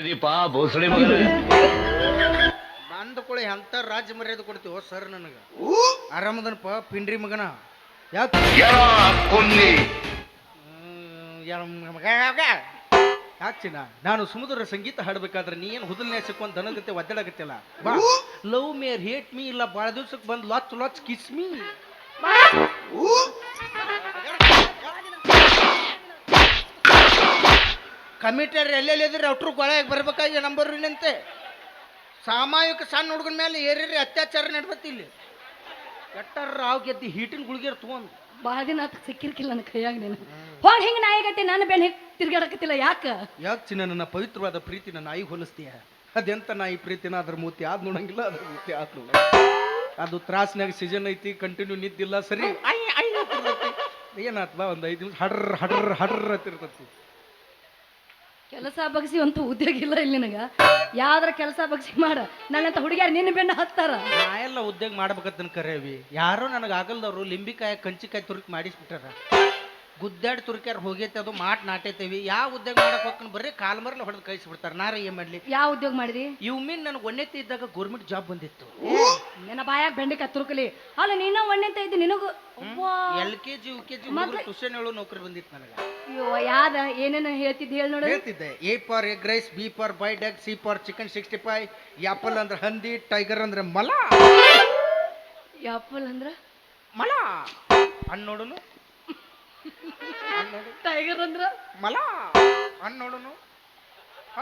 ದೀಪಾ ಭೋಸಳೆ ಮಗನೇ ಬಂದ ಕೊಳಿ ಅಂತ ರಾಜ್ಯ ಮರ್ಯಾದೆ ಕೊಡ್ತೀವೋ ಸರ್ ನನಗೆ ಆರಾಮದನಪ್ಪ ಪಿಂಡ್ರಿ ಮಗನ ಯಾಕೆ ಕೊನ್ನಿ ಯಾಚಿನ ನಾನು ಸುಮಧುರ ಸಂಗೀತ ಹಾಡಬೇಕಾದ್ರೆ ನೀ ಏನು ಹುದಲ್ನೇ ಸಿಕ್ಕೊಂಡ್ ದನಗತ್ತೆ ಒದ್ದಾಡಕತ್ತಿಲ್ಲ ಬಾ ಲವ್ ಮೇರ್ ಹೇಟ್ ಮೀ ಇಲ್ಲ ಭಾಳ ದಿವ್ಸಕ್ಕೆ ಬಂದು ಲಾಚ್ ಲಾಚ್ ಕಿಸ್ ಮೀ ಕಮಿಟರ್ ಎಲ್ಲೆಲ್ಲಿದ್ರೆ ಅಟ್ರು ಗೊಳಗೆ ಬರ್ಬೇಕಾಗಿ ನಂಬರ್ ಏನಂತೆ ಸಾಮಾಜಿಕ ಸಣ್ಣ ಹುಡುಗನ ಮೇಲೆ ಏರಿ ಅತ್ಯಾಚಾರ ನಡ್ಬತ್ತಿ ಇಲ್ಲಿ ಕೆಟ್ಟಾರ ರಾವ್ ಗೆದ್ದಿ ಹೀಟಿನ ಗುಳಿಗೆರ್ ತಗೊಂಡು ಭಾಳ ದಿನ ಆತ ಸಿಕ್ಕಿರ್ಕಿಲ್ಲ ನನ್ನ ಕೈಯಾಗ ನೀನು ಹೋಗಿ ಹಿಂಗೆ ನಾಯಿಗತ್ತೆ ನಾನು ಬೆನ್ನ ತಿರ್ಗಾಡಕತ್ತಿಲ್ಲ ಯಾಕೆ ಚಿನ್ನ ನನ್ನ ಪವಿತ್ರವಾದ ಪ್ರೀತಿನ ನಾಯಿ ಹೋಲಿಸ್ತೀಯ ಅದೆಂತ ನಾಯಿ ಪ್ರೀತಿನ ಅದ್ರ ಮೂತಿ ಆದ್ ನೋಡಂಗಿಲ್ಲ ಅದ್ರ ಮೂತಿ ಆದ್ ನೋಡ ಅದು ತ್ರಾಸ್ನಾಗ ಸೀಸನ್ ಐತಿ ಕಂಟಿನ್ಯೂ ನಿದ್ದಿಲ್ಲ ಸರಿ ಏನಾತ್ವಾ ಒಂದು 5 ನಿಮಿಷ ಹಡ್ರ ಹಡ್ರ ಹಡ್ರ ಹತ್ತಿರ್ತತಿ ಕೆಲಸ ಬಗ್ಸಿ ಅಂತೂ ಉದ್ಯೋಗ ಇಲ್ಲ ಇಲ್ಲಿ ನನಗೆ ಯಾವ್ದಾರ ಕೆಲಸ ಬಗ್ಸಿ ಮಾಡ ನನ್ನಂತ ಹುಡುಗಿಯಾರು ನಿನ್ನ ಬೆನ್ನ ಹತ್ತಾರ ನಾ ಎಲ್ಲ ಉದ್ಯೋಗ ಮಾಡ್ಬೇಕಂತ ಕರೇವಿ ಯಾರೋ ನನಗೆ ಆಗಲ್ದವ್ರು ಲಿಂಬಿಕಾಯಿ ಕಂಚಿಕಾಯಿ ತುರುಕಿ ಮಾಡಿಸ್ಬಿಟ್ಟಾರ ಗುದ್ದಾಡಿ ತುರ್ಕ್ಯಾರ ಹೋಗೈತೆ ಅದು ಮಾಟ್ ನಾಟೈತೇವಿ ಯಾವ ಉದ್ಯೋಗ ಮಾಡಕ್ ಹೋಗ್ಕೊಂಡು ಬರೀ ಕಾಲ್ ಮರಲ್ಲ ಹೊಡೆದು ಕಳಿಸ್ಬಿಡ್ತಾರೆ ನಾರ ಏನ್ ಮಾಡ್ಲಿ ಯಾವ ಉದ್ಯೋಗ ಮಾಡಿದಿ ಇವ್ ಮೀನ್ ನನಗೆ ಒಣ್ಣೆತ್ತಿ ಇದ್ದಾಗ ಗೌರ್ಮೆಂಟ್ ಜಾಬ್ ಬಂದಿತ್ತು ನಿನ್ನ ಬಾಯಾಗ ಬೆಂಡಿಕಾಯಿ ತುರುಕಲಿ ಅಲ್ಲ ನೀನ ಒಣ್ಣೆಂತ ಇದ್ದಿ ನಿನಗೂ LKG UKG ಟ್ಯೂಷನ್ ಹೇಳೋ ನೌಕರಿ ಬಂದಿತ್ತು ನನಗೆ ಅಯ್ಯೋ ಯಾವ್ದ ಏನೇನು ಹೇಳ್ತಿದ್ದಿ ಹೇಳಿ ನೋಡು ಹೇಳ್ತಿದ್ದೆ A for egg rice, B for boiled egg, C for chicken 65, apple ಅಂದ್ರೆ ಹಂದಿ, ಟೈಗರ್ ಅಂದ್ರೆ ಮಲ ಆಪಲ್ ಅಂದ್ರ ಮಲ ಅನ್ನೋಡುನು ಟೈಗರ್ ಅಂದ್ರ ಮಲ ಅನ್ನೋಡುನು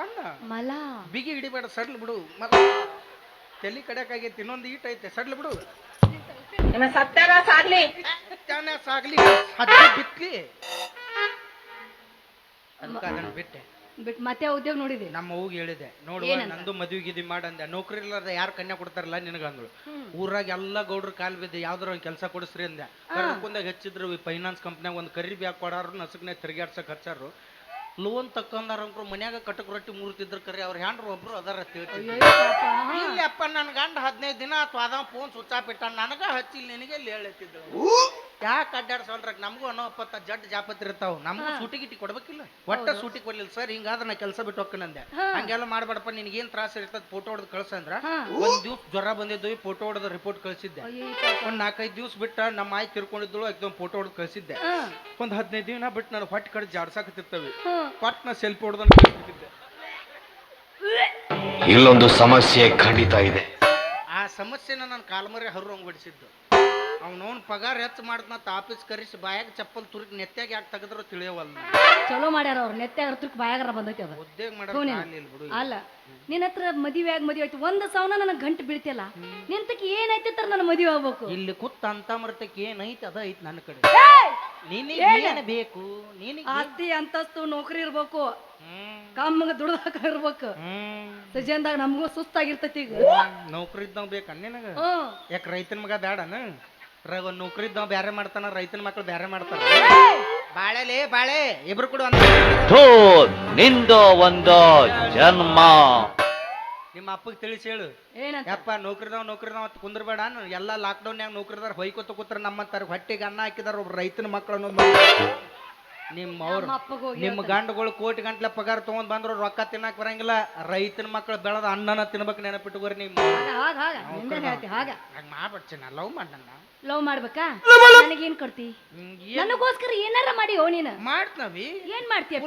ಅನ್ನ ಮಲ ಬಿಗಿ ಹಿಡಿಬೇಡ ಸಡ್ಲ್ ಬಿಡು ಮಲ ತಲೆ ಕಡೆಕಾಗೈತಿ ಇನ್ನೊಂದು ಈಟ್ ಐತೆ ಸಡ್ಲ್ ಬಿಡು ಸತ್ಯಾಗ ಸಾಗ್ಲಿ ಸಾಗ್ಲಿ ಹದ್ದಿ ಬಿತ್ಲಿ ಅದಕ್ಕೆ ಅದನ್ನ ಬಿಟ್ಟೆ ಬಿಟ್ ಮತ್ತೆ ಉದ್ಯೋಗ ನೋಡಿದೆ ನಮ್ಮ ಅವ್ಗೆ ಹೇಳಿದೆ ನೋಡುವ ನಂದು ಮದುವೆ ಗಿದಿ ಮಾಡಂದೆ ನೌಕರಿ ಇಲ್ಲಾರ್ದ ಯಾರು ಕನ್ಯಾ ಕೊಡ್ತಾರಲ್ಲ ನಿನಗಂದ್ರು ಊರಾಗ ಎಲ್ಲ ಗೌಡ್ರು ಕಾಲ್ ಬಿದ್ದು ಯಾವ್ದಾರ ಒಂದು ಕೆಲಸ ಕೊಡಿಸ್ರಿ ಅಂದೆ ಕರ್ಕೊಂಡಾಗ ಹೆಚ್ಚಿದ್ರು ಫೈನಾನ್ಸ್ ಕಂಪ್ನಿಯಾಗ ಒಂದು ಕರಿ ಬ್ಯಾಗ್ ಕೊಡಾರು ನಸಕ್ನೆ ತಿರ್ಗಾಡ್ಸಕ್ ಹಚ್ಚಾರು ಲೋನ್ ತಕ್ಕೊಂಡಾರಂಕ್ರು ಮನ್ಯಾಗ ಕಟಕ್ ರೊಟ್ಟಿ ಮೂರ್ತಿದ್ರ ಕರಿ ಅವ್ರ ಹ್ಯಾಂಡ್ರು ಒಬ್ರು ಅದಾರ ಇಲ್ಲಪ್ಪ ನನ್ ಗಂಡ 15 ದಿನ ಅಥವಾ ಅದ ಫೋನ್ ಸ್ವಿಚ್ ಆಫ್ ಇಟ್ಟ ನನಗ ಹಚ್ಚಿ ನಿನಗೆ ಹೇಳ್ತಿದ್ರು ಯಾಕೆ ಅಡ್ಡಾಡ್ಸಲ್ರಾಗ ನಮಗೂ ಅನ್ನೋ ಅಪ್ಪತ್ತ ಜಡ್ ಜಾಪತ್ರಿ ಇರ್ತಾವ ನಮಗೂ ಸೂಟಿ ಗಿಟಿ ಕೊಡ್ಬೇಕಿಲ್ಲ ಒಟ್ಟ ಸೂಟಿ ಕೊಡ್ಲಿಲ್ಲ ಸರ್ ಹಿಂಗಾದ್ರೆ ನಾ ಕೆಲಸ ಬಿಟ್ಟು ಹೋಗ್ಕನಂದೆ ಹಂಗೆಲ್ಲ ಮಾಡ್ಬೇಡಪ್ಪ ನಿನಗೇನ್ ತ್ರಾಸ ಇರ್ತದ ಫೋಟೋ ಹೊಡೆದು ಕಳ್ಸಂದ್ರ ಒಂದ್ ದಿವ್ಸ ಜ್ವರ ಬಂದಿದ್ದು ಫೋಟೋ ಹೊಡೆದ ರಿಪೋರ್ಟ್ ಕಳ್ಸಿದ್ದೆ ಒಂದ್ 4-5 ದಿವ್ಸ ಬಿಟ್ಟ ನಮ್ಮ ಆಯ್ ತಿರ್ಕೊಂಡಿದ್ದಳು ಅದೊಂದು ಫೋಟೋ ಹೊಡೆದು ಕಳ್ಸಿದ್ದೆ ಒಂದ್ 15 ದಿನ ಬಿಟ್ಟು ನಾನು ಹೊಟ್ಟೆ ಕಡೆ ಜಾಡ್ಸಾಕತ್ತಿರ್ತವೆ ಪಟ್ ನಾ ಸೆಲ್ಫಿ ಹೊಡೆದನ್ನು ಕಳ್ಸಿದ್ದೆ ಇಲ್ಲೊಂದು ಸಮಸ್ಯೆ ಖಂಡಿತ ಇದೆ ಆ ಸಮಸ್ಯೆನ ನಾನು ಕಾಲ್ಮರಿ ಹರ್ರಂಗ್ ಬಿಡಿಸಿದ್ದು ಅವನವನ್ ಪಗಾರ ಹೆಚ್ಚು ಮಾಡ್ತಂತ ಆಫೀಸ್ ಕರೆಸಿ ಬಾಯಾಗ ಚಪ್ಪಲ್ ತುರುಕಿ ನೆತ್ತಾಗ ಯಾಕೆ ತೆಗೆದ್ರು ತಿಳಿಯವಲ್ಲ ಚಲೋ ಮಾಡ್ಯಾರ ಅವ್ರು ನೆತ್ತಾಗ ತುರ್ಕ್ ಬಾಯಾಗರ ಬಂದೈತಿ ಅದ ಉದ್ಯೋಗ ಮಾಡೋದು ಅಲ್ಲ ನಿನ್ನ ಹತ್ರ ಮದುವೆ ಆಗಿ ಮದುವೆ ಆಯ್ತು ಒಂದು ಸಾವನ ನನಗೆ ಗಂಟು ಬೀಳ್ತಿಲ್ಲ ನಿಂತಕ್ಕೆ ಏನೈತಿ ತರ ನನ್ನ ಮದುವೆ ಆಗ್ಬೇಕು ಇಲ್ಲಿ ಕೂತ ಅಂತ ಮರ್ತಕ್ಕೆ ಏನೈತಿ ಅದ ಐತಿ ನನ್ನ ಕಡೆ ನಿನಗೆ ಏನು ಬೇಕು ನಿನಗೆ ಆಸ್ತಿ ಅಂತಸ್ತು ನೌಕರಿ ಇರ್ಬೇಕು ಕಮ್ಮಗ ದುಡ್ದಾಕ ಇರ್ಬೇಕು ಸಜನ್ದಾಗ ನಮಗೂ ಸುಸ್ತಾಗಿರ್ತೈತಿ ಈಗ ನೌಕರಿ ಇದ್ದಾವ ಬೇಕ ನಿನಗ ಯಾಕೆ ರೈತನ ಮಗ ಬೇಡನ ಒಂದ್ ನೌಕರಿ ಇದ್ದಾವ ಬ್ಯಾರೆ ಮಾಡ್ತಾನ ರೈತನ ಮಕ್ಳು ಬ್ಯಾರೆ ಮಾಡ್ತಾರ ಬಾಳೆಲೇ ಬಾಳೆ ಇಬ್ರು ಕೂಡ ನಿಂದು ಒಂದು ಜನ್ಮ ನಿಮ್ಮ ಅಪ್ಪಗೆ ತಿಳಿಸಿ ಹೇಳು ಏನಂತ ಯಪ್ಪ ನೌಕರಿದಾವ್ ಅಂತ ಕುಂದ್ರಬೇಡ ಎಲ್ಲ ಲಾಕ್ಡೌನ್ಯಾಗ ನೌಕರಿದಾರ ಹೊಯ್ಕೋತ ಕೂತ್ರ ನಮ್ಮಂತಾರ ಹೊಟ್ಟೆಗೆ ಅನ್ನ ಹಾಕಿದಾರ ಒಬ್ರು ರೈತನ ಮಕ್ಳು ಅನ್ನೋದು ನಿಮ್ಮ ಗಂಡುಗಳು ಕೋಟಿ ಗಂಟ್ಲೆ ಪಗಾರ ತಗೊಂಡ್ ಬಂದ್ರು ರೊಕ್ಕ ತಿನ್ನಕ್ ಬರಂಗಿಲ್ಲ ರೈತನ ಮಕ್ಳು ಬೆಳೆದ ಅನ್ನನ ತಿನ್ಬೇಕು ನೆನಪಿಟ್ಟುಗೋರಿ ನಿಮ್ಮ ಹಂಗ ಮಾಡ್ಬಿಡ್ತೀನಿ ನಾ ಲವ್ ಮಾಡಣ್ಣ ಲವ್ ಮಾಡ್ಬೇಕಾ ನನಗೇನ್ ಕೊಡ್ತಿ ನನಗೋಸ್ಕರ ಏನಾರ ಮಾಡಿ ಓ ನೀನು ಮಾಡ್ತೀವಿ ಏನ್ ಮಾಡ್ತೀಯ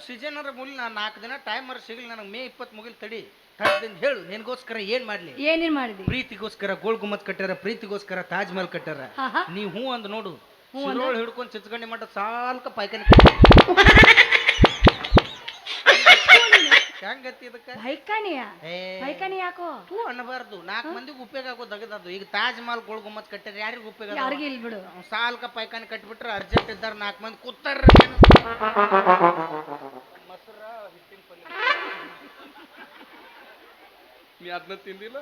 ಸೀಸನ್ ಮುಲ್ ನಾ 4 ದಿನ ಟೈಮ್ ಸಿಗ್ಲಿ ನನಗೆ ಮೇ 20 ಮುಗಿಲ್ ತಡಿ ತಡ್ದಿಂದ ಹೇಳು ನಿನಗೋಸ್ಕರ ಏನ್ ಮಾಡ್ಲಿ ಏನೇನ್ ಮಾಡಿದಿ ಪ್ರೀತಿಗೋಸ್ಕರ ಗೋಲ್ ಗುಮ್ಮತ್ ಕಟ್ಟಾರ ಪ್ರೀತಿಗೋಸ್ಕರ ತಾಜ್ ಮಹಲ್ ಕಟ್ಟಾರ ನೀವ್ ಹೂ ಅಂದ್ ನೋಡು ಶಿರೋಳ್ ಹಿಡ್ಕೊಂಡ್ ಚಿಚ್ಕಂಡಿ ಮಟ್ಟ ಸಾಲ್ಕ ಪಾಯ್ಕಾನಿ ಹೆಂಗತಿ ಇದಕ್ಕ ಪೈಕಾನಿ ಯಾಕೋ ಹೂ ಅನ್ನಬಾರ್ದು 4 ಮಂದಿಗೆ ಉಪಯೋಗ ಆಗೋ ದಗದದು ಈಗ ತಾಜ್ ಮಹಲ್ ಗೋಲ್ ಗುಮ್ಮತ್ ಕಟ್ಟಾರ ಯಾರಿಗ ಉಪಯೋಗ ಯಾರಿಗೆ ಇಲ್ ಬಿಡು ಸಾಲ್ಕ ಪಾಯ್ಕಾನಿ ಕಟ್ಬಿಟ್ರೆ ಅರ್ಜೆಂಟ್ ಇದ್ದಾರ 4 ಮಂದಿ ಕೂತಾರ ಮೊಸರ ಹಿಟ್ಟಿನ ಪಲ್ಯ ನೀ ಅದನ್ನ ತಿಂದಿಲ್ಲ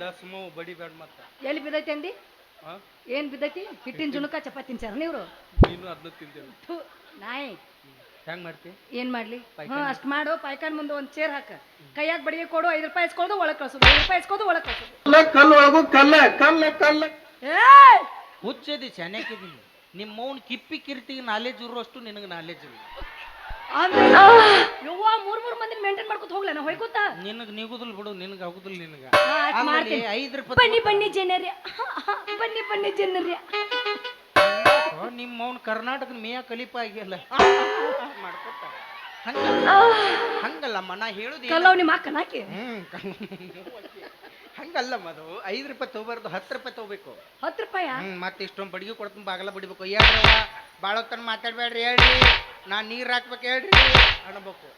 ಲಸ್ಮು ಬಡಿ ಬೇಡ ಮತ್ತ ಎಲ್ಲಿ ಬಿದ್ದೈತಿ ಅಂದಿ ಏನ್ ಬಿದ್ದೈತಿ ಹಿಟ್ಟಿನ ಜುಣಕ ಚಪಾತಿ ತಿನ್ಸಾರ ನೀವ್ರು ನೀನು ಅದನ್ನ ತಿಂದಿಲ್ಲ ನಾಯಿ ಹೆಂಗ್ ಮಾಡ್ತಿ ಏನ್ ಮಾಡ್ಲಿ ಅಷ್ಟ್ ಮಾಡು ಪಾಯ್ಕಾನ್ ಮುಂದೆ ಒಂದ್ ಚೇರ್ ಹಾಕ ಕೈಯಾಗ ಬಡಿಗೆ ಕೊಡು 5 ರೂಪಾಯಿ ಇಸ್ಕೊಳ್ದು ಒಳಗ್ ಕಳ್ಸೋದು 5 ರೂಪಾಯಿ ಇಸ್ಕೊಳ್ದು ಒಳಗ್ ಕಳ್ಸೋದು ಹುಚ್ಚದಿ ಚೆನ್ನಾಗಿದ್ದೀನಿ ನಿಮ್ಮ ಮೌನ್ ಕಿಪ್ಪಿ ಕಿರ್ತಿಗೆ ನಾಲೆಜ್ ಇರುವಷ್ಟು ನಿನಗೆ ನಾಲೆಜ್ ಇಲ್ಲ ಯವ್ವ ಮೂರ್ ಮಂದಿನ ಮೇಂಟೈನ್ ಮಾಡ್ಕೊತ ಹೋಗ್ಲ ನಾ ಹೊಯ್ಕೋತ ನಿನಗ್ ನಿಗುದಿಲ್ ಬಿಡು ನಿನಗ ಆಗುದಿಲ್ಲ ನಿನಗ ಮಾಡ್ತೀನಿ 5 ರೂಪಾಯಿ ಬನ್ನಿ ಜನರೇ ಬನ್ನಿ ಜನರೇ ನಿಮ್ಮ ಅವ್ನ ಕರ್ನಾಟಕದ ಮೇಯ ಕಲಿಪ ಆಗಿಲ್ಲ ಮಾಡ್ಕೊತ ಹಂಗಲ್ಲಮ್ಮ ನಾ ಹೇಳುದು ಕಲ್ಲವ್ ನಿಮ್ಮ ಅಕ್ಕನಾಕಿ ಹಂಗಲ್ಲಮ್ಮ ಅದು 5 ರೂಪಾಯಿ ತಗೋಬಾರ್ದು 10 ರೂಪಾಯಿ ತಗೋಬೇಕು 10 ರೂಪಾಯ ಮತ್ತೆ ಇಷ್ಟೊಂದು ಬಡಿಗೆ ಕೊಡ್ತೀನಿ ಬಾಗಲ ಬಡಿಬೇಕು ಹೇಳ್ರವ ಭಾಳ ಹೊತ್ತನ ಮಾತಾಡ್ಬೇಡ್ರಿ ಹೇಳ್ರಿ ನಾ ನೀರ್ ಹಾಕ್ಬೇಕು ಹೇಳ್ರಿ ಅನ್ಬೇಕು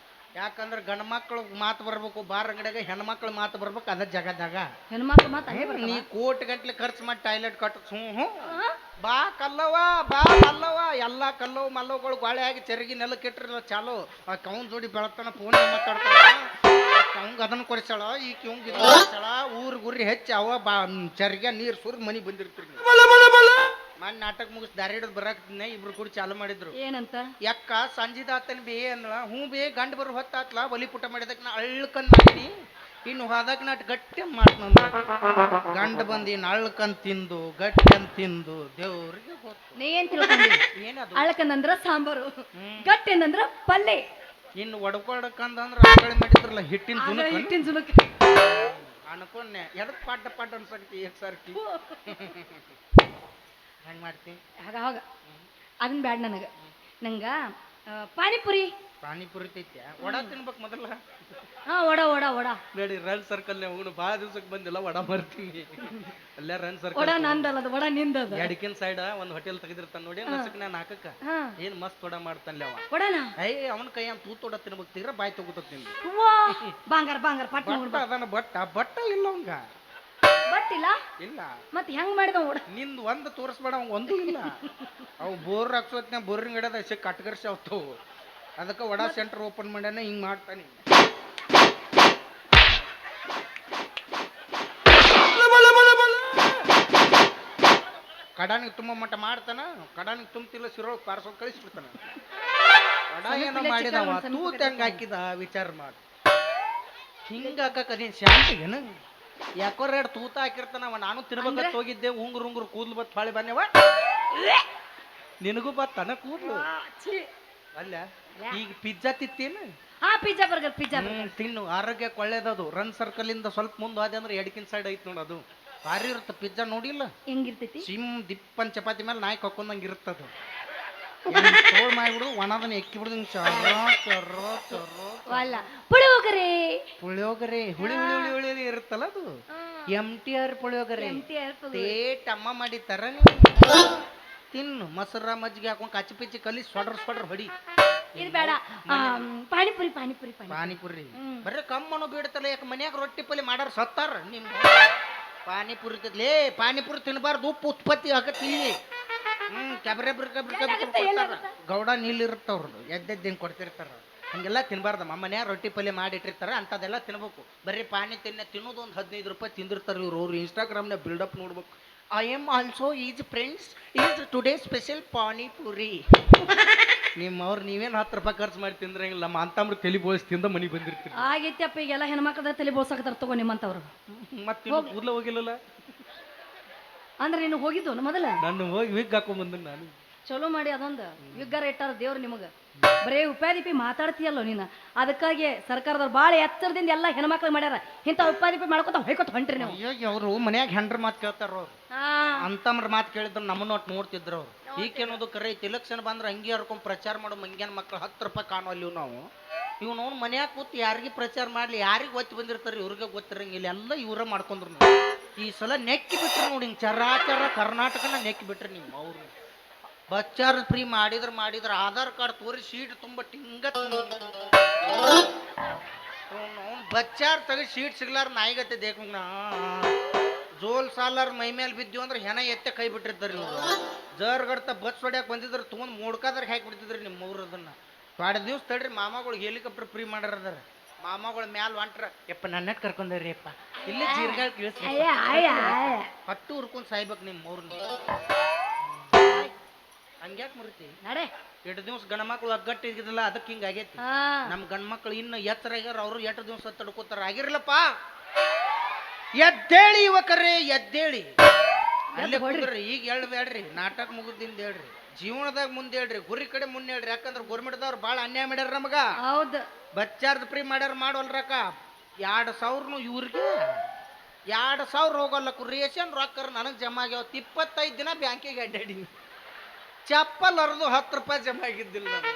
ಯಾಕಂದ್ರೆ ಗಂಡು ಮಕ್ಳು ಮಾತು ಬರ್ಬೇಕು ಬಾರ್ ಅಂಗಡಿಯಾಗ ಹೆಣ್ಮಕ್ಳು ಮಾತು ಬರ್ಬೇಕು ಅದ ಜಾಗ ಹೆಣ್ಮಕ್ಳು ಮಾತು ನೀ ಕೋಟಿ ಗಂಟ್ಲೆ ಖರ್ಚು ಮಾಡಿ ಟಾಯ್ಲೆಟ್ ಕಟ್ಟ ಬಾ ಕಲ್ಲವ ಎಲ್ಲಾ ಕಲ್ಲವ್ ಮಲ್ಲವುಗಳು ಗಾಳಿ ಆಗಿ ಚರಗಿ ನೆಲಕ್ಕೆ ಇಟ್ರಲ್ಲ ಚಾಲು ಕೌನ್ ಜೋಡಿ ಬೆಳತಾನ ಫೋನ್ ಮಾತಾಡ್ತಾಳ ಅವಂಗ ಅದನ್ನ ಕೊಡಿಸಾಳ ಈಗ ಇವಂಗ ಇದನ್ನ ಕೊಡಿಸಾಳ ಊರಿ ಹೆಚ್ಚಿ ಅವ ಚರಗ ನೀರ್ ಸುರಿದ್ ಮನಿ ಬಂದಿರ್ತೀರಿ ಮನ್ ನಾಟಕ ಮುಗಿಸ್ ದಾರಿ ಹಿಡಿದು ಬರಾಕ್ತಿನ ಇಬ್ರು ಕೂಡ ಚಾಲು ಮಾಡಿದ್ರು ಏನಂತ ಯಾಕ ಸಂಜಿದಾತನ್ ಬೇ ಅಂದಳ ಬೇ ಗಂಡ ಬರೋ ಹೊತ್ತಾತ್ಲ ಬಲಿ ಪುಟ ಮಾಡಿದಕ್ ನಾ ಅಳ್ಕಂದ್ ಮಾಡೀನಿ ಇನ್ನು ಹೋದಾಗ ನಾಟ್ ಗಟ್ಟಿ ಮಾಡ್ತ ಗಂಡ ಬಂದಿನ ಅಳ್ಕಂದ್ ತಿಂದು ಗಟ್ಟಿ ತಿಂದು ದೇವ್ರಿಗೆ ನೀ ಏನ್ ತಿಳ್ಕೊಂಡಿ ಏನದು ಅಳ್ಕಂದಂದ್ರ ಸಾಂಬಾರು ಗಟ್ಟೆನಂದ್ರ ಪಲ್ಲೆ ಇನ್ನು ಒಡ್ಕೊಡಕಂದ್ರ ಆಕಳೆ ಮಾಡಿದ್ರಲ್ಲ ಹಿಟ್ಟಿನ ಜುನುಕ್ ಅನ್ಕೊಂಡೆ ಎದಕ್ ಪಾಠ ಅನ್ಸಕ್ತಿ ಸರ್ತಿ ಹೆಂಗ್ ಮಾಡ್ತೀನಿ ಆಗ ಅದನ್ನ ಬ್ಯಾಡ ನಂಗ ಪಾನಿಪುರಿ ತೈತ್ಯ ವಡ ತಿನ್ಬೇಕು ಮೊದಲ ವಡ ನೋಡಿ ರನ್ ಸರ್ಕಲ್ ಹೋಗೋಣ ಭಾಳ ದಿವ್ಸಕ್ಕೆ ಬಂದಿಲ್ಲ ವಡ ಮಾಡ್ತೀನಿ ಅಲ್ಲೇ ರನ್ ವಡ ಸರ್ಕಲ್ ನಂದಲ್ಲ ವಡ ನಿಂದದ ಎಡಕಿನ ಸೈಡ್ ಒಂದ್ ಹೋಟೆಲ್ ತೆಗೆದಿರ್ತಾನ ನೋಡಿ ನಸಕ್ ನಾನು ಹಾಕಕ್ಕ ಏನ್ ಮಸ್ತ್ ವಡ ಮಾಡ್ತಾನಲ್ಲ ಅವ ವಡನ ಅವನ ಕೈ ತೂತ್ ವಡ ತಿನ್ಬೇಕು ತೀರ ಬಾಯಿ ತಗೋತ ತಿನ್ಬೇಕು ಬಂಗಾರ ಪಟ್ಟ ಅದನ್ನ ಬಟ್ಟ ಇಲ್ಲ ಅವಂಗ ಬಟ್ಟಿಲ್ಲ ಇಲ್ಲ ಮತ್ ಹೆಂಗ್ ಮಾಡಿದ ವಡ ನಿಂದ್ ಒಂದ್ ತೋರಿಸ್ಬೇಡ ಅವ್ ಒಂದು ಇಲ್ಲ ಅವು ಬೋರ್ ಹಾಕ್ಸೋತ್ನ ಬೋರಿಂಗ್ ಹಿಡದ ಕಟ್ಗರ್ಸಿ ಅವತ್ತವು ಅದಕ್ಕೆ ವಡ ಸೆಂಟರ್ ಓಪನ್ ಮಾಡ್ಯಾನ ಹಿಂಗ್ ಮಾಡ್ತಾನೆ ಕಡಾನಿಗೆ ತುಂಬ ಮಟ್ಟ ಮಾಡ್ತಾನ ಕಡಾನಿಗೆ ತುಂಬ್ತಿಲ್ಲ ಸಿರೋಳ್ ಪಾರ್ಸೋದ್ ಕಳಿಸ್ಬಿಡ್ತಾನ ವಡ ಏನೋ ಮಾಡಿದವ ತೂತ್ ಹೆಂಗ್ ಹಾಕಿದ ವಿಚಾರ ಮಾಡಿ ಹಿಂಗ ಹಾಕಕ್ ಅದೇನ್ ಶಾಂತಿಗೇನು ಯಾಕೋ ಎರಡು ತೂತ ಹಾಕಿರ್ತಾನವ ನಾನು ತಿನ್ಬೇಕಂತ ಹೋಗಿದ್ದೆ ಉಂಗುರು ಕೂದ್ಲು ಬತ್ ಬಾಳೆ ಬನ್ಯವ ನಿನಗೂ ಬತ್ತಾನ ಕೂದ್ಲು ಅಲ್ಲ ಈಗ ಪಿಜ್ಜಾ ತಿತ್ತೇನು ಪಿಜ್ಜಾ ಬರ್ಗರ್ ತಿನ್ನು ಆರೋಗ್ಯಕ್ಕೆ ಒಳ್ಳೇದದು ರನ್ ಸರ್ಕಲ್ ಇಂದ ಸ್ವಲ್ಪ ಮುಂದೆ ಹೋದೆ ಅಂದ್ರೆ ಎಡಕಿನ ಸೈಡ್ ಐತ್ ನೋಡ ಅದು ಭಾರಿ ಇರುತ್ತೆ ಪಿಜ್ಜಾ ನೋಡಿಲ್ಲ ಹೆಂಗಿರ್ತೈತಿ ಸಿಮ್ ದಿಪ್ಪನ್ ಚಪಾತಿ ಮೇಲೆ ನಾಯಿ ಕಕ್ಕೊಂಡಂಗೆ ಇರುತ್ತದು ತೋಳ್ ಮಾಡಿಬಿಡು ಒಣದನ್ನ ಎಕ್ಕಿ ಬಿಡುದು ಪುಳಿಯೋಗರೆ ಹುಳಿ ಇರುತ್ತಲ್ಲ ಅದು MTR ಪುಳಿಯೋಗರೆ ತೇಟ್ ಅಮ್ಮ ಮಾಡಿತಾರ ತಿನ್ನು ಮೊಸರ ಮಜ್ಜಿಗೆ ಹಾಕೊಂಡ್ ಕಚ್ಚಿ ಪಿಚ್ಚಿ ಕಲಿ ಸೊಡ್ರ ಹೊಡಿ ಇದು ಬೇಡ ಪಾನಿಪುರಿ ಬರ್ರೆ ಕಮ್ಮನು ಬಿಡ್ತಲ್ಲ ಯಾಕೆ ಮನ್ಯಾಗ ರೊಟ್ಟಿ ಪಲ್ಯ ಮಾಡಾರ ಸತ್ತಾರ ನಿಮ್ ಪಾನಿಪುರಿ ಪಾನಿಪುರಿ ತಿನ್ಬಾರ್ದು ಉಪ್ಪು ಉತ್ಪತ್ತಿ ಆಗತ್ತೆ ಇಲ್ಲಿ ಗೌಡ ನೀಲಿರುತ್ತವ್ರದ್ದು ಎದ್ದೆದ್ದೇನು ಕೊಡ್ತಿರ್ತಾರ ಹಂಗೆಲ್ಲ ತಿನ್ಬಾರ್ದಮ್ಮ ಮನ್ಯಾಗ ರೊಟ್ಟಿ ಪಲ್ಯ ಮಾಡಿಟ್ಟಿರ್ತಾರ ಅಂತದೆಲ್ಲ ತಿನ್ಬೇಕು ಬರೀ ಪಾನಿ ತಿನ್ನೋದು ಒಂದು 15 ರೂಪಾಯಿ ತಿಂದಿರ್ತಾರೆ ಅವ್ರು ಇನ್ಸ್ಟಾಗ್ರಾಮ್ನ ಬಿಲ್ಡಪ್ ನೋಡ್ಬೇಕು I am also is friends is today special panipuri ನಿಮ್ಮವ್ರು ನೀವೇನು 10 ರೂಪಾಯಿ ಖರ್ಚು ಮಾಡಿ ತಿಂದ್ರಂಗಿಲ್ಲ ನಮ್ಮ ಅಂತಮ್ರ ತಲೆ ಬೋಳಿಸಿ ತಿಂದ ಮನಿ ಬಂದಿರ್ತೀರಿ ಆಗೈತಿಯಪ್ಪ ಈಗೆಲ್ಲ ಹೆಣ್ಮಕ್ಳದ ತಲೆ ಬೋಳ್ಸಾಕತ್ತಾರ ತಗೋ ನಿಮ್ಮಂತವ್ರು ಮತ್ತೆ ಕೂದಲ ಹೋಗಿಲ್ಲಲ್ಲ ಅಂದ್ರೆ ನೀನು ಹೋಗಿದ್ದು ಮೊದಲ ನಾನು ಹೋಗಿ ವಿಗ್ ಹಾಕೊಂಡ್ ನಾನು ಚಲೋ ಮಾಡಿ ಅದೊಂದು ವಿಗ್ಗಾರ ಇಟ್ಟಾರ ದೇವ್ರು ನಿಮಗ ಬರೇ ಉಪಾಧಿಪಿ ಮಾತಾಡ್ತೀಯಲ್ಲೋ ನೀನು ಅದಕ್ಕಾಗಿ ಸರ್ಕಾರದವ್ರು ಭಾಳ ಎತ್ತರದಿಂದ ಎಲ್ಲ ಹೆಣ್ಮಕ್ಳು ಮಾಡ್ಯಾರ ಇಂಥ ಉಪಾಧಿಪಿ ಮಾಡ್ಕೊತ ಹೊಯ್ಕೊತ ಹೊಂಟ್ರಿ ನೀವು ಅಯ್ಯೋ ಅವರು ಮನ್ಯಾಗ ಹೆಂಡ್ರ ಮಾತು ಕೇಳ್ತಾರ ಅವ್ರು ಅಂತಮ್ರ ಮಾತು ಕೇಳಿದ್ರು ನಮ್ಮನ್ನ ಒಟ್ಟು ನೋಡ್ತಿದ್ರು ಅವ್ರು ಈಗೇನೋದು ಕರೆ ಐತಿ ಇಲೆಕ್ಷನ್ ಬಂದ್ರೆ ಅಂಗಿ ಹರ್ಕೊಂಡ್ ಪ್ರಚಾರ ಮಾಡೋ ಮಂಗ್ಯಾನ ಮಕ್ಳು 10 ರೂಪಾಯಿ ಕಾಣುವಲ್ಲಿ ನಾವು ಇವ್ ನೋವು ಮನ್ಯಾಗ ಕೂತು ಯಾರಿಗೆ ಪ್ರಚಾರ ಮಾಡ್ಲಿ ಯಾರಿಗೆ ಒತ್ತಿ ಬಂದಿರ್ತಾರೆ ಇವ್ರಿಗೆ ಗೊತ್ತಿರಂಗಿಲ್ಲ ಎಲ್ಲ ಇವರ ಮಾಡ್ಕೊಂಡ್ರು ಈ ಸಲ ನೆಕ್ಕಿ ಬಿಟ್ರು ನೋಡಿ ಚರಾಚರ ಕರ್ನಾಟಕನ ನೆಕ್ಕಿ ಬಿಟ್ರಿ ನೀವು ಅವ್ರು ಬಚ್ಚಾರ ಫ್ರೀ ಮಾಡಿದ್ರ ಆಧಾರ್ ಕಾರ್ಡ್ ತೋರಿ ಶೀಟ್ ತುಂಬ ಟಿಂಗ ಬಚ್ಚಾರ್ ತೆಗಿ ಶೀಟ್ ಸಿಗ್ಲಾರ ನಾಯಿಗತ್ತೆ ದೇಕಂಗ ಜೋಲ್ ಸಾಲಾರ ಮೈ ಮೇಲೆ ಬಿದ್ದು ಅಂದ್ರೆ ಹೆಣ ಎತ್ತೆ ಕೈ ಬಿಟ್ಟಿರ್ತಾರೆ ಇವ್ರು ಜರ್ಗಡ್ತ ಬಸ್ ಹೊಡ್ಯಾಕ ಬಂದಿದ್ರು ತೊಗೊಂಡು ಮೂಡ್ಕಾದ್ರ ಹಾಕಿ ಬಿಡ್ತಿದ್ರಿ ನಿಮ್ಮ ಮೂರದನ್ನ 2 ದಿವ್ಸ ತಡ್ರಿ ಮಾಮಗಳು ಹೆಲಿಕಾಪ್ಟರ್ ಫ್ರೀ ಮಾಡ್ಯಾರ ಮಾಮಗಳ ಮ್ಯಾಲ ಹೊಂಟ್ರ ಯಪ್ಪ ನನ್ನ ಕರ್ಕೊಂಡ್ರಿ ಅಪ್ಪ ಇಲ್ಲಿ ಜೀರ್ಗಾಳ್ ಕಳಿಸ್ರಿ ಹಟ್ಟು ಹುರ್ಕೊಂಡ್ ಸಾಯ್ಬೇಕು ನಿಮ್ಮ ಮೂರ್ನ ಹಂಗ್ಯಾಕ್ ಮುರಿತಿ ನಡೆ 2 ದಿವ್ಸ ಗಂಡ್ಮಕ್ಳು ಅಗ್ಗಟ್ಟಿಗಿದ್ರಲ್ಲ ಅದಕ್ಕೆ ಹಿಂಗ ಆಗೈತಿ ನಮ್ ಗಂಡ್ಮಕ್ಳು ಇನ್ನು ಎತ್ತರ ಆಗ್ಯಾರ ಅವ್ರು 2 ದಿವ್ಸ ತಡ್ಕೋತಾರ ಆಗಿರ್ಲಪ್ಪ ಎದ್ದೇಳಿ ಯುವಕರೇ ಎದ್ದೇಳಿ ಅಲ್ಲೇ ಹೋಗ್ರಿ ಈಗ ಹೇಳ್ಬೇಡ್ರಿ ನಾಟಕ ಮುಗಿದಿಂದ ಹೇಳ್ರಿ ಜೀವನದಾಗ ಮುಂದೆ ಹೇಳ್ರಿ, ಗುರಿ ಕಡೆ ಮುಂದೆ ಹೇಳ್ರಿ. ಯಾಕಂದ್ರೆ ಗೌರ್ಮೆಂಟ್ದವ್ರು ಭಾಳ ಅನ್ಯಾಯ ಮಾಡ್ಯಾರ ನಮಗ. ಹೌದು. ಬಸ್ ಚಾರ್ಜ್ ಫ್ರೀ ಮಾಡ್ಯಾರ ಮಾಡೋಲ್ರಕ್ಕ. 2,000 ಇವ್ರಿಗೆ 2,000 ಹೋಗಲ್ಲಕ್ಕು. ರೇಷನ್ ರೊಕ್ಕ ನನಗೆ ಜಮಾ ಆಗ್ಯಾವ. 25 ದಿನ ಬ್ಯಾಂಕಿಗೆ ಅಡ್ಡಾಡಿ ಚಪ್ಪಲ್ ಹರಿದು 10 ರೂಪಾಯಿ ಜಮಾ ಆಗಿದ್ದಿಲ್ಲ ನನಗೆ.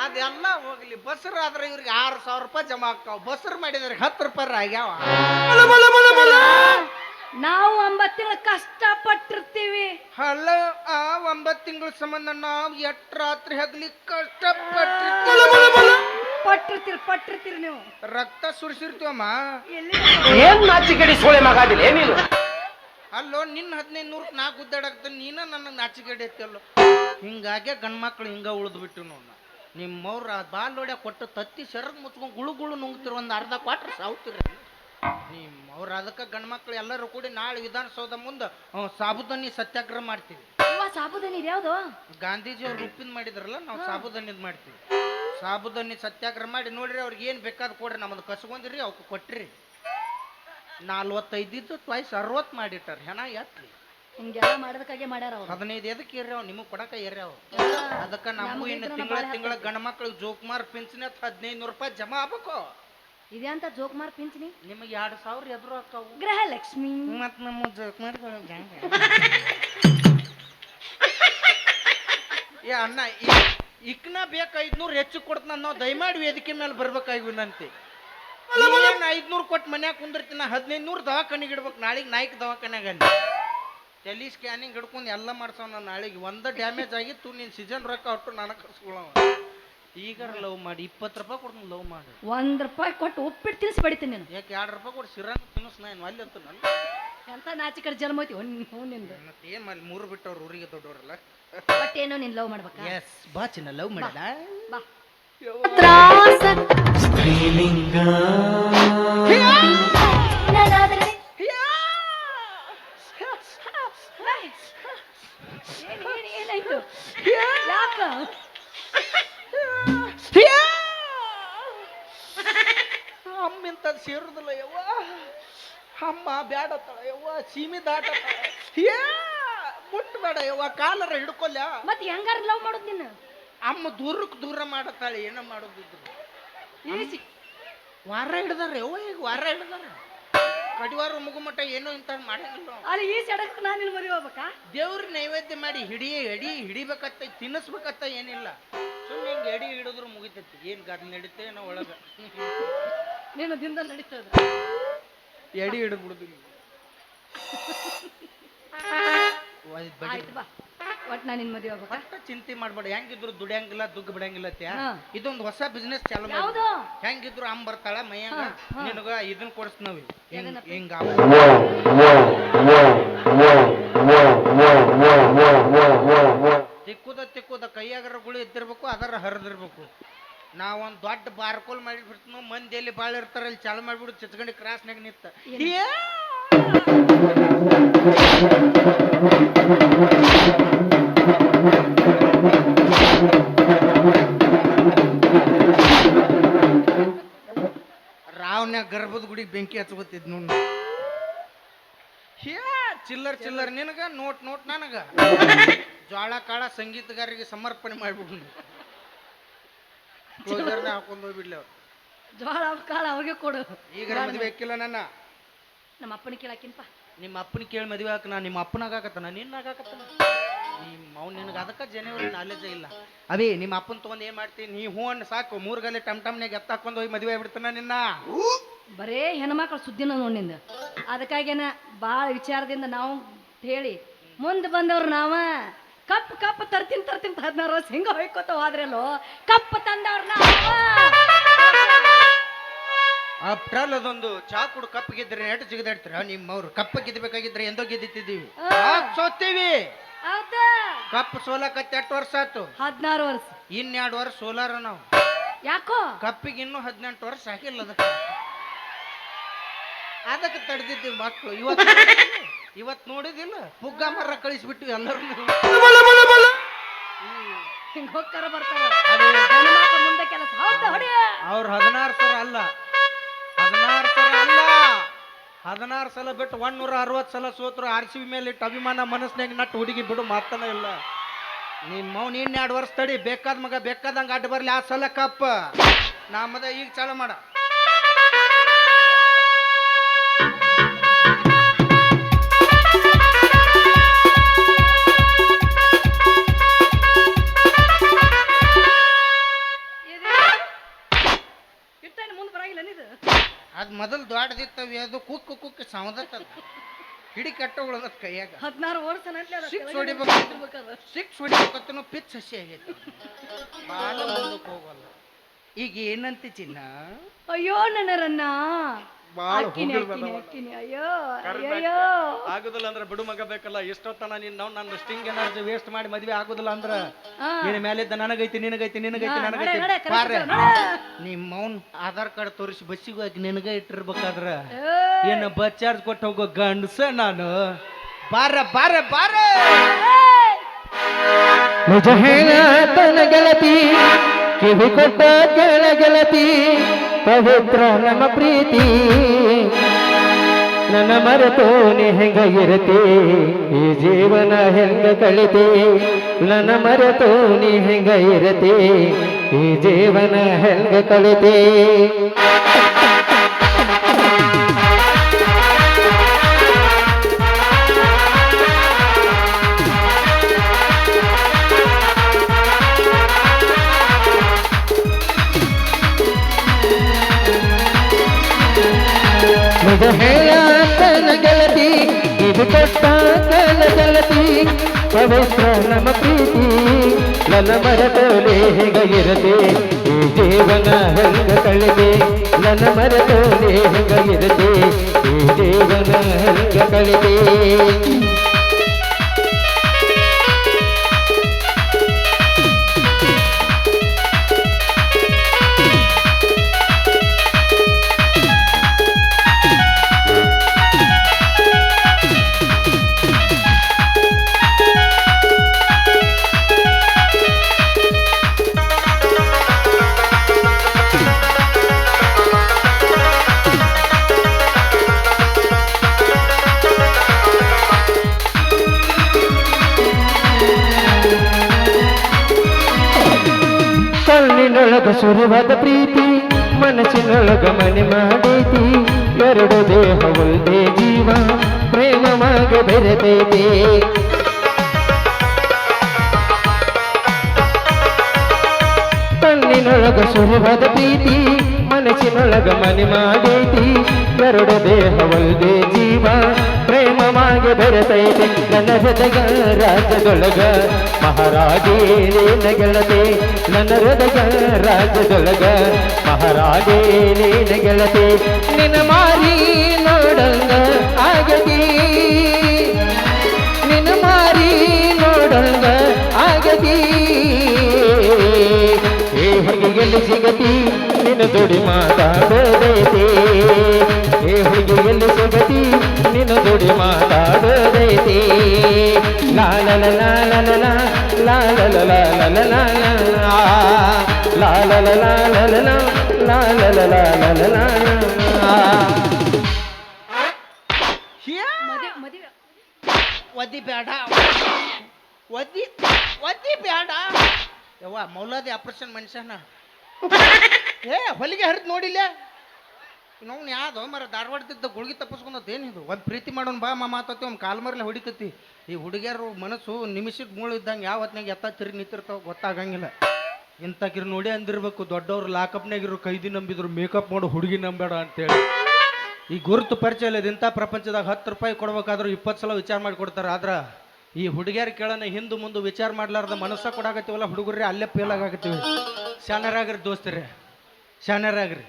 ಅದೆಲ್ಲ ಹೋಗ್ಲಿ. ಬಸ್ರಾದ್ರೆ ಇವ್ರಿಗೆ 6,000 ರೂಪಾಯಿ ಜಮಾ ಆಗ್ತಾವ. ಬಸ್ರು ಮಾಡಿದ್ರೆ 10 ರೂಪಾಯಿ ಆಗ್ಯಾವ. ನಾವು 9 ತಿಂಗಳು ಕಷ್ಟಪಟ್ಟಿರ್ತೀವಿ. ಅಲ್ಲ, ಆ 9 ತಿಂಗಳ ಸಂಬಂಧ ನಾವು ಎಷ್ಟ್ ರಾತ್ರಿ ಹಗ್ಲಿ ಕಷ್ಟಪಟ್ಟಿರ್ತೀವಿ ನೀವು. ರಕ್ತ ಸುರಿಸಿರ್ತೀವಮ್ಮ. ಏನ್ ನಾಚಿಕೆಡಿ ಸೋಳೆ ಮಗಾದಿಲ್ಲ ನೀನು. ಅಲ್ಲೋ ನಿನ್ನ 1500 ನಾ ಗುದ್ದಾಡಕ್ತಾನೆ, ನೀನ ನನ್ನ ನಾಚಿಕೆಡಿ ಎತ್ತಲ್ಲೋ. ಹಿಂಗಾಗೆ ಗಂಡ್ಮಕ್ಳು ಹಿಂಗ ಉಳಿದು ಬಿಟ್ಟು ನೋಡ. ನಿಮ್ಮವ್ರ ಬಾಲ್ ಹೊಡ್ಯ ಕೊಟ್ಟು ತತ್ತಿ ಸೆರಗ್ ಮುಚ್ಕೊಂಡು ಗುಳು ನುಂಗ್ತಿರ. ಒಂದು ಅರ್ಧ ಕ್ವಾಟ್ರ್ ಸಾವ್ತಿರಿ ನಿಮ್ಮವ್ರ. ಅದಕ್ಕೆ ಗಂಡ್ಮಕ್ಳು ಎಲ್ಲರೂ ಕೂಡಿ ನಾಳೆ ವಿಧಾನಸೌಧ ಮುಂದೆ ಸಾಬುದಾನಿ ಸತ್ಯಾಗ್ರಹ ಮಾಡ್ತೀವಿ. ಸಾಬುದಾನಿ ಯಾವ್ದು? ಗಾಂಧೀಜಿ ಅವ್ರು ಉಪ್ಪಿನ ಮಾಡಿದ್ರಲ್ಲ, ನಾವು ಸಾಬುದಾನಿದ್ ಮಾಡ್ತೀವಿ. ಸಾಬುದಾನಿ ಸತ್ಯಾಗ್ರಹ ಮಾಡಿ ನೋಡ್ರಿ. ಅವ್ರಿಗೆ ಏನು ಬೇಕಾದ್ ಕೊಡ್ರಿ, ನಮ್ಮದು ಕಸ್ಕೊಂಡ್ರಿ ಅವಕ್ಕೆ ಕೊಟ್ರಿ. 45 ಇದ್ದು ಟ್ವಾಯ್ಸ್ 60 ಮಾಡಿಟ್ಟಾರ. ಹೆಣ ಎತ್ಲಿ ಹಿಂಗೆಲ್ಲ ಮಾಡೋದಕ್ಕಾಗೆ ಮಾಡ್ಯಾರ ಅವ್ರು. 15 ಎದಕ್ಕೆ ಏರ್ಯಾವ ನಿಮಗೆ ಕೊಡಕ ಏರ್ಯಾವ. ಅದಕ್ಕೆ ನಮಗೂ ಇನ್ನು ತಿಂಗಳ ಗಂಡ ಮಕ್ಳಿಗೆ ಜೋಕುಮಾರ್ ಪಿಂಚಣಿ 1,500 ರೂಪಾಯಿ ಜಮಾ ಆಗ್ಬೇಕು. ಇದೆ ಅಂತ ಜೋಕುಮಾರ್ ಪಿಂಚಣಿ ನಿಮಗೆ 2,000 ಎದುರು ಹಾಕಾವು. ಗೃಹಲಕ್ಷ್ಮಿ ಮತ್ ನಮ್ಮ ಜೋಕುಮಾರ್ ಏ ಅಣ್ಣ, ಇಕ್ನ ಬೇಕು 500 ಹೆಚ್ಚು ಕೊಡ್ತಾನ. ನಾವು ದಯಮಾಡಿ ವೇದಿಕೆ ಮೇಲೆ ಬರ್ಬೇಕಾಗಿವನಂತೆ. 500 ಕೊಟ್ಟು ಮನ್ಯಾಗ ಕುಂದಿರ್ತೀನಿ. 1500 ದವಾಖಾನಿಗೆ ಇಡ್ಬೇಕು. ನಾಳೆಗೆ ನಾಯ್ಕ ದವಾಖಾನ್ಯಾಗ ಟೆಲಿ ಸ್ಕ್ಯಾನಿಂಗ್ ಹಿಡ್ಕೊಂಡು ಎಲ್ಲ ಮಾಡ್ಸವ. ನಾನು ನಾಳೆಗೆ ಒಂದು ಡ್ಯಾಮೇಜ್ ಆಗಿತ್ತು. ನೀನು ಸೀಸನ್ ರೊಕ್ಕ ಒಟ್ಟು ನನಗೆ ಕರ್ಸ್ಕೊಳ್ಳವ. ಈಗ ಲವ್ ಮಾಡಿ 20 ರೂಪಾಯಿ ಕೊಡ್ತೀನಿ. ಲವ್ ಮಾಡಿ 1 ರೂಪಾಯಿ ಕೊಟ್ಟು ಉಪ್ಪಿಟ್ಟು ತಿನ್ಸಿ ಬಡಿತೀನಿ ನೀನು. ಯಾಕೆ 2 ರೂಪಾಯಿ ಕೊಟ್ಟು ಸಿರಾಂಗ್ ತಿನ್ನಿಸ್. ನಾನು ಅಲ್ಲಿ ಅಂತ ನನ್ನ ಎಂತ ನಾಚಿ ಕಡೆ ಜನ್ಮ ಐತಿ ನಿಂದು. ಮತ್ತೆ ಏನು ಮಾಡಿ 3 ಬಿಟ್ಟವ್ರು ಊರಿಗೆ ದೊಡ್ಡವರಲ್ಲ. ಬಟ್ ಏನೋ ನೀನು ಲವ್ ಮಾಡ್ಬೇಕಾ? ಎಸ್ ಬಾ ಚಿನ್ನ, ಲವ್ ಮಾಡೋಣ ಬಾ. ಏನಾಯ್ತು? ಯಾಕ ಅಮ್ಮಿಂತ ಸೇರುದಿಲ್ಲ ಯವ್ವ. ಅಮ್ಮ ಬ್ಯಾಡತ್ತಾಳ ಯವ್ವ. ಸೀಮಿ ದಾಟತ್ತಾಳ. ಮುಟ್ಟಬೇಡ ಯವ್ವ. ಕಾಲರ ಹಿಡ್ಕೊಲ್ಲ. ಮತ್ತೆ ಹೆಂಗಾರ ಲವ್ ಮಾಡೋದು ನಿನ್ನ? ಅಮ್ಮ ದೂರ ಮಾಡತ್ತಾಳೆ. ಏನೋ ಮಾಡೋದಿದ್ರು ವಾರ ಹಿಡ್ದಾರ ಯವ್ವ. ಈಗ ವಾರ ಹಿಡ್ದಾರ. ಕಡಿವಾರ ಮುಗುಮಟ್ಟ ಏನೋ ಇಂತ ಮಾಡಂಗಿಲ್ಲ. ಅಲ್ಲಿ ಈ ಸಡಕ್ ನಾನು ನಿನ್ನ ಮದುವೆ ಹೋಗ್ಬೇಕಾ? ದೇವ್ರ ನೈವೇದ್ಯ ಮಾಡಿ ಹಿಡಿಬೇಕತ್ತ, ತಿನ್ನಿಸ್ಬೇಕತ್ತ ಏನಿಲ್ಲ. ಸುಮ್ಮನೆ ಹಿಂಗೆ ಎಡಿ ಹಿಡಿದ್ರು ಮುಗಿತೈತಿ. ಏನು ಗದ್ಲ ನಡೀತೆ ಏನೋ ಒಳಗ. ನೀನು ದಿನದಲ್ಲಿ ನಡೀತದ ಎಡಿ ಹಿಡಿದು ಬಿಡುದು. ಆಯ್ತು ಬಾ. ಒಟ್ಟು ನಾನು ನಿನ್ನ ಮದುವೆ ಹೋಗ್ಬೇಕಾ? ಒಟ್ಟ ಚಿಂತೆ ಮಾಡ್ಬೇಡ. ಹೆಂಗಿದ್ರು ದುಡಿಯಂಗಿಲ್ಲ, ದುಗ್ಗ ಬಿಡಂಗಿಲ್ಲ. ಇದೊಂದು ಹೊಸ ಬಿಸ್ನೆಸ್ ಚಾಲು ಮಾಡಿ. ಯಾವುದು? ಹೆಂಗಿದ್ರು ಅಮ್ಮ ಬರ್ತಾಳ ಮೈಯಾಗ. ನಿನಗ ಇದನ್ನ ಕೊಡಿಸ್ತೀವಿ. ಹಿಂಗ ತಿಕ್ಕುದ ಕೈಯಾಗರ ಗುಳಿ ಎದ್ದಿರ್ಬೇಕು, ಅದರ ಹರಿದಿರ್ಬೇಕು. ನಾವೊಂದು ದೊಡ್ಡ ಬಾರ್ಕೋಲ್ ಮಾಡಿ ಬಿಡ್ತೀವಿ. ಮಂದಿ ಎಲ್ಲಿ ಭಾಳ ಇರ್ತಾರ ಅಲ್ಲಿ ಚಾಲು ಮಾಡಿಬಿಡು. ಚಿಚ್ಕಂಡಿ ಕ್ರಾಸ್ನಾಗ ನಿಂತ ರಾವ್ನ್ಯಾಗ ಗರ್ಭದ ಗುಡಿಗೆ ಬೆಂಕಿ ಹಚ್ಕೋತಿದ್ ನೋಡ್. ಚಿಲ್ಲರ್ ನಿನಗ, ನೋಟ್ ನನಗ. ಜ್ವಾಳ ಕಾಳ ಸಂಗೀತಗಾರರಿಗೆ ಸಮರ್ಪಣೆ ಮಾಡ್ಬಿಡು. ಹಾಕೊಂಡು ಹೋಗ್ಬಿಡ್ಲಿ ಅವ್ರು. ಜೋಳ ಕಾಳ ಅವಾಗೆ ಕೊಡು. ಈಗ ಮದುವೆ ಹಾಕಿಲ್ಲ ನನ್ನ. ನಮ್ಮ ಅಪ್ಪನ ಕೇಳಾಕಿನ್ಪ. ನಿಮ್ಮ ಅಪ್ಪನ ಕೇಳಿ ಮದುವೆ ಹಾಕ. ನಾ ನಿಮ್ಮ ಅಪ್ಪನಾಗತ್ತ ನಿನ್ನ ಆಗಾಕತ್ತನ. ಅವ್ನು ನಿನಗೆ ಅದಕ್ಕೆ ಜನವರಿ ನಾಲೆಜ್ ಇಲ್ಲ. ಅದೇ ನಿಮ್ಮ ಅಪ್ಪನ ತೊಗೊಂಡು ಏನು ಮಾಡ್ತೀನಿ? ನೀ ಹೂ ಅಣ್ಣ ಸಾಕು. 3 ಗಲ್ಲಿ ಟಮ್ಟಮ್ನಾಗ ಎತ್ತಾಕೊಂಡು ಹೋಗಿ ಮದುವೆ ಆಗ್ಬಿಡ್ತಾನ ನಿನ್ನ. ಬರೇ ಹೆಣ್ಮಕ್ಳ ಸುದ್ದಿನ ನೋಡಿಂದ. ಅದಕ್ಕಾಗೇನ ಭಾಳ ವಿಚಾರದಿಂದ ನಾವು ಹೇಳಿ ಮುಂದೆ ಬಂದವ್ರು ನಾವ ಕಪ್ ತರ್ತೀನಿ 16 ವರ್ಷ ಹಿಂಗ ಹೊಯ್ಕೋತ ಹೋದ್ರಲ್ಲೋ. ಕಪ್ ತಂದವ್ರ ಆಫ್ಟರ್ ಅದೊಂದು ಚಾ ಕುಡು ಕಪ್ ಗೆದ್ರೆ ನೆಟ್ ಜಿಗದಾಡ್ತೀರ. ನಿಮ್ಮವ್ರು ಕಪ್ಪ ಗೆದ್ದಬೇಕಾಗಿದ್ರೆ ಎಂದೋ ಗೆದ್ದಿದ್ದೀವಿ. ಸೋತೀವಿ. ಹೌದಾ? ಕಪ್ ಸೋಲಕತ್ತೆ 8 ವರ್ಷ ಆಯ್ತು. 16 ವರ್ಷ. 2 ವರ್ಷ ಸೋಲಾರ ನಾವು. ಯಾಕೋ? ಕಪ್ಪಿಗೆ ಇನ್ನೂ 18 ವರ್ಷ ಆಗಿಲ್ಲ. ಅದಕ್ಕೆ ತಡೆದಿದ್ದೀವಿ ಮಕ್ಕಳು. ಇವತ್ತು ನೋಡಿದಿಲ್ಲ, ಪುಗ್ಗ ಮರ ಕಳಿಸ್ಬಿಟ್ಟು ಎಲ್ಲರೂ ಹಿಂಗ ಹೋಗ್ತಾರ ಬರ್ತಾರ. ಮುಂದೆ ಕೆಲಸ. ಅವ್ರು 16 ಸಲ ಅಲ್ಲ, 16 ಸಲ ಅಲ್ಲ, 16 ಸಲ ಬಿಟ್ಟು 160 ಸಲ ಸೋತ್ರು. RCB ಮೇಲೆ ಇಟ್ಟು ಅಭಿಮಾನ ಮನಸ್ಸಿನಾಗ ನಟ್ಟು ಹುಡುಗಿ ಬಿಡು ಮಾತನ ಇಲ್ಲ. ನಿಮ್ಮ ಅವ್ನು ಇನ್ನು 2 ವರ್ಷ ತಡಿ, ಬೇಕಾದ ಮಗ ಬೇಕಾದಂಗೆ ಅಡ್ಡ ಬರ್ಲಿ, ಆ ಸಲ ಕಪ್ಪ ನಮ್ಮದ ಈಗ ಚಾಲು ಮಾಡ. ಮುಂದೆ ಬರಾಗಿಲ್ಲ ಇದು ಅದು ಮೊದಲು ದೊಡ್ಡದಿತ್ತವಿ, ಅದು ಕುಕ್ ಕುಕ್ ಸೌದತ್ತದ ಹಿಡಿ ಕಟ್ಟ ಉಳದತ್ ಕೈಯಾಗ. 16 ವರ್ಷ ಸಿಕ್ಸ್ ಹೊಡಿಬೇಕತ್ತನು ಪಿಚ್ ಹಸಿ ಆಗೈತೆ, ಭಾಳ ಮುಂದಕ್ಕೆ ಹೋಗಲ್ಲ. ಈಗ ಏನಂತ ಚಿನ್ನ? ಅಯ್ಯೋ ನನ್ನರನ್ನ ಭಾಳ ಅಯ್ಯೋ ಅಯ್ಯೋ ಆಗುದಿಲ್ಲ ಅಂದ್ರೆ ಬಿಡು ಮಗ ಬೇಕಲ್ಲ. ಎಷ್ಟೊತ್ತನ ನೀನ್ ನಾವು ನನ್ನ ಸ್ಟಿಂಗ್ ಎನರ್ಜಿ ವೇಸ್ಟ್ ಮಾಡಿ ಮದ್ವೆ ಆಗುದಿಲ್ಲ ಅಂದ್ರ ನಿನ್ನ ಮೇಲಿದ್ದ ನನಗೈತಿ ನಿನಗೈತಿ ನಿನಗೈತಿ ನನಗೈತಿ ಬಾರ್ರೆ. ನಿಮ್ಮ ಅವ್ನ್ ಆಧಾರ್ ಕಾರ್ಡ್ ತೋರಿಸಿ ಬಸ್ಸಿಗೆ ಹೋಗಿ ನಿನಗ ಇಟ್ಟಿರ್ಬೇಕಾದ್ರ ಏನು ಬಸ್ ಚಾರ್ಜ್ ಕೊಟ್ಟು ಹೋಗೋ ಗಂಡಸ ನಾನು. ಬಾರ ಬಾರ ಬಾರ. ನಿಜ ಹೇಳ ತನ ಗೆಳತಿ, ಕಿವಿ ಕೊಟ್ಟ ಕೇಳ ಗೆಳತಿ, ಪವಿತ್ರ ನಮ್ಮ ಪ್ರೀತಿ. ನನ್ನ ಮರೆತು ನೀ ಹೆಂಗ ಇರತಿ, ಈ ಜೀವನ ಹೆಂಗ ಕಳಿತಿ. ನನ್ನ ಮರೆತು ನೀ ಹೆಂಗ ಇರತಿ, ಈ ಜೀವನ ಹೆಂಗ ಕಳಿತಿ. ನಿಜ ಹೇಳ ತನ ಗೆಳತಿ, ಇದು ಕೊಟ್ಟ ಕಲ ಗೆಳತಿ, ಪವಿತ್ರ ನಮ್ಮ ಪ್ರೀತಿ. ನನ್ನ ಮರೆತೋಲೆ ಹೆಂಗ ಇರತೆ, ಈ ಜೀವನ ಹೆಂಗ ಕಳಿತೆ. ನನ್ನ ಮರೆತೋಲೆ ಹೆಂಗ ಇರತೆ, ಈ ಜೀವನ ಹೆಂಗ ಕಳಿತೆ. ಕಣ್ಣಿನೊಳಗ ಸುರವಾದ ಪ್ರೀತಿ, ಮನಸ್ಸಿನೊಳಗ ಮನೆ ಮಾಡೈತಿ. ಎರಡು ದೇಹ ಒಂದೇ ಜೀವ, ಪ್ರೇಮವಾಗ ಬೆರೆತೈತಿ. ಕಣ್ಣಿನೊಳಗ ಸುರವಾದ ಪ್ರೀತಿ, ಮನಸ್ಸಿನೊಳಗ ಮನೆ ಮಾಡೈತಿ. ಎರಡು ದೇಹ ಒಂದೇ ಜೀವ, ಪ್ರೇಮವಾಗಿ ಬೆರೆತೈತೆ. ನನ್ನ ಹೃದಯ ರಾಜ್ಯದೊಳಗ ಮಹಾರಾಜೇ ನೀನ ಗೆಳತಿ. ನನ್ನ ಹೃದಯ ರಾಜ್ಯದೊಳಗ ಮಹಾರಾಜೇ ನೀನ ಗೆಳತಿ. ನಿನ್ನ ಮಾರಿ ನೋಡಂಗ ಆಗತಿ, ನಿನ್ನ ಮಾರಿ ನೋಡಂಗ ಆಗತಿ. ಏ ಹುಡುಗಿಯಲ್ಲಿ ಸಿಗತಿ, ನಿನ್ನ ದುಡಿ ಮಾತಾಡೋದೈತಿ. ಏ ಹುಡುಗಿಯಲ್ಲಿ ಸಿಗತಿ, ನಿನ್ನ ದುಡಿ ಮಾತಾಡೋದೈತಿ. ಲಾಲಲ ಲಾಲಲ ಲಾಲಲ ಲಾಲಲ ಲಾಲಲ ಲಾಲಲ ಲಾಲಲ ಲಾಲಲ. ಮದುವೆ ಒದ್ದಿ ಬೇಡ, ಒದ್ದಿ ಒದ್ದಿ ಬೇಡ ಯವ್ವ. ಮೌಲಾದಿ ಆಪರೇಷನ್ ಮನುಷ್ಯನ ಏ ಹೊಲಿಗೆ ಹರಿದು ನೋಡಿಲ್ಲ ನಾವು ಯಾವ್ದು ಮರ ಧಾರವಾಡದಿದ್ದ ಗುಳ್ಗಿ ತಪ್ಪಿಸ್ಕೊಂಡೇನಿದು. ಒಂದು ಪ್ರೀತಿ ಮಾಡೋಣ ಬಾ ಮಾತತಿ, ಒಂದು ಕಾಲ್ ಮರಲೆ ಹೊಡಿತತಿ. ಈ ಹುಡುಗಿಯರು ಮನಸ್ಸು ನಿಮಿಷಕ್ಕೆ ಮೂಳು ಇದ್ದಂಗೆ ಯಾವ ಹೊತ್ನಾಗ ಎತ್ತ ತಿರುಗಿ ನಿಂತಿರ್ತಾವ ಗೊತ್ತಾಗಂಗಿಲ್ಲ. ಇಂಥಕಿರು ನೋಡಿ ಅಂದಿರ್ಬೇಕು ದೊಡ್ಡವ್ರು ಲಾಕಪ್ನಾಗಿರೋ ಕೈದಿ ನಂಬಿದ್ರು ಮೇಕಪ್ ಮಾಡೋ ಹುಡುಗಿ ನಂಬೇಡ ಅಂತೇಳಿ. ಈ ಗುರುತು ಪರಿಚಯ ಇಲ್ಲ, ಇಂಥ ಪ್ರಪಂಚದಾಗ 10 ರೂಪಾಯಿ ಕೊಡ್ಬೇಕಾದ್ರೂ 20 ಸಲ ವಿಚಾರ ಮಾಡಿ ಕೊಡ್ತಾರೆ. ಆದ್ರೆ ಈ ಹುಡುಗಿಯರು ಕೇಳೋಣ ಹಿಂದೆ ಮುಂದೆ ವಿಚಾರ ಮಾಡ್ಲಾರ್ದ ಮನಸ್ಸ ಕೊಡಾಕತ್ತೀವಲ್ಲ ಹುಡುಗರೇ ಅಲ್ಲೇ ಫೇಲ್ ಆಗಾಕತ್ತೀವಿ. ಶಾನರಾಗ್ರಿ ದೋಸ್ತರೇ, ಶಾನರಾಗ್ರಿ.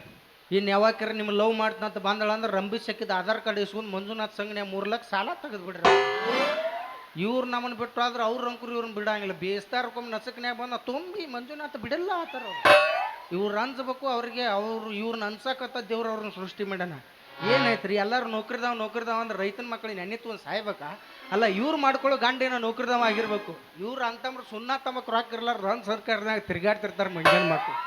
ಇನ್ನು ಯಾವಾಕ್ರ ನಿಮ್ಮ ಲವ್ ಮಾಡ್ತಂತ ಬಂದಳ ಅಂದ್ರೆ ರಂಬಿ ಸಕ್ಕಿದ ಆಧಾರ್ ಕಾರ್ಡ್ ಇಸ್ಕೊಂಡು ಮಂಜುನಾಥ್ ಸಂಘನೆ 3 ಲಕ್ಷ ಸಾಲ ತೆಗೆದು ಬಿಡ್ರಿ. ಇವ್ರು ನಮ್ಮನ್ನು ಬಿಟ್ಟು ಆದ್ರೆ ಅವ್ರ ಅಂಕರು ಇವ್ರನ್ನ ಬಿಡಂಗಿಲ್ಲ. ಬೇಸ್ತಾರಕ್ಕೊಮ್ಮೆ ನಸಕ್ನ್ಯಾಗ ಬಂದ ತುಂಬಿ ಮಂಜುನಾಥ ಬಿಡಲ್ಲ ಆತರ. ಇವ್ರು ಅನ್ಸ್ಬೇಕು ಅವ್ರಿಗೆ, ಇವ್ರನ್ನ ಅನ್ಸಕತ್ತ ದೇವ್ರು ಅವ್ರನ್ನ ಸೃಷ್ಟಿ ಮಾಡ್ಯಾನ. ಏನಾಯ್ತ್ರಿ ಎಲ್ಲರೂ ನೌಕರಿದಾವ ಅಂದ್ರೆ ರೈತನ ಮಕ್ಕಳಿಗೆ ನೆನ್ನಿತ್ತು ಒಂದು ಸಾಯ್ಬೇಕಾ? ಅಲ್ಲ ಇವ್ರು ಮಾಡ್ಕೊಳ್ಳೋ ಗಂಡ ಏನೋ ನೌಕರಿದಾವ ಆಗಿರ್ಬೇಕು. ಇವ್ರು ಅಂತಂದ್ರೆ ಸುಣ್ಣ ತಮ್ಮಕ್ಕೆ ರೊಕ್ಕ ಇರ್ಲಾರ ರನ್ ಸರ್ಕಾರದಾಗ ತಿರ್ಗಾಡ್ತಿರ್ತಾರೆ ಮಂಡ್ಯನ ಮಕ್ಕಳು.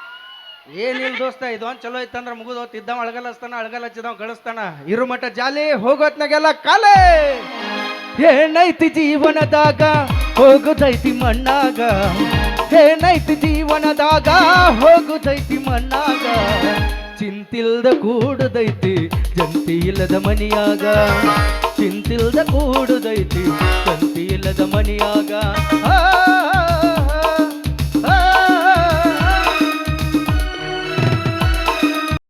ಏನಿಲ್ಲ ದೋಸ್ತ, ಇದೊಂದು ಚಲೋ ಐತಂದ್ರೆ ಮುಗಿದೋತ್ ಇದ್ದವ ಅಳಗಲ್ ಹಚ್ತಾನ, ಅಳಗಲ್ ಹಚ್ಚಿದವ ಗಳಿಸ್ತಾನ. ಇರು ಮಟ್ಟ ಜಾಲಿ ಹೋಗೋತ್ನಾಗೆಲ್ಲ ಕಾಲೇ. ಏನೈತಿ ಜೀವನದಾಗ ಹೋಗುದೈತಿ ಮಣ್ಣಾಗ ಏನೈತಿ ಜೀವನದಾಗ ಹೋಗುದೈತಿ ಮಣ್ಣಾಗ ಚಿಂತಿಲ್ದ ಕೂಡುದೈತಿ ಜಂತಿ ಇಲ್ಲದ ಮನಿಯಾಗ ಚಿಂತಿಲ್ದ ಕೂಡುದೈತಿ ಜಂತಿ ಇಲ್ಲದ ಮನಿಯಾಗ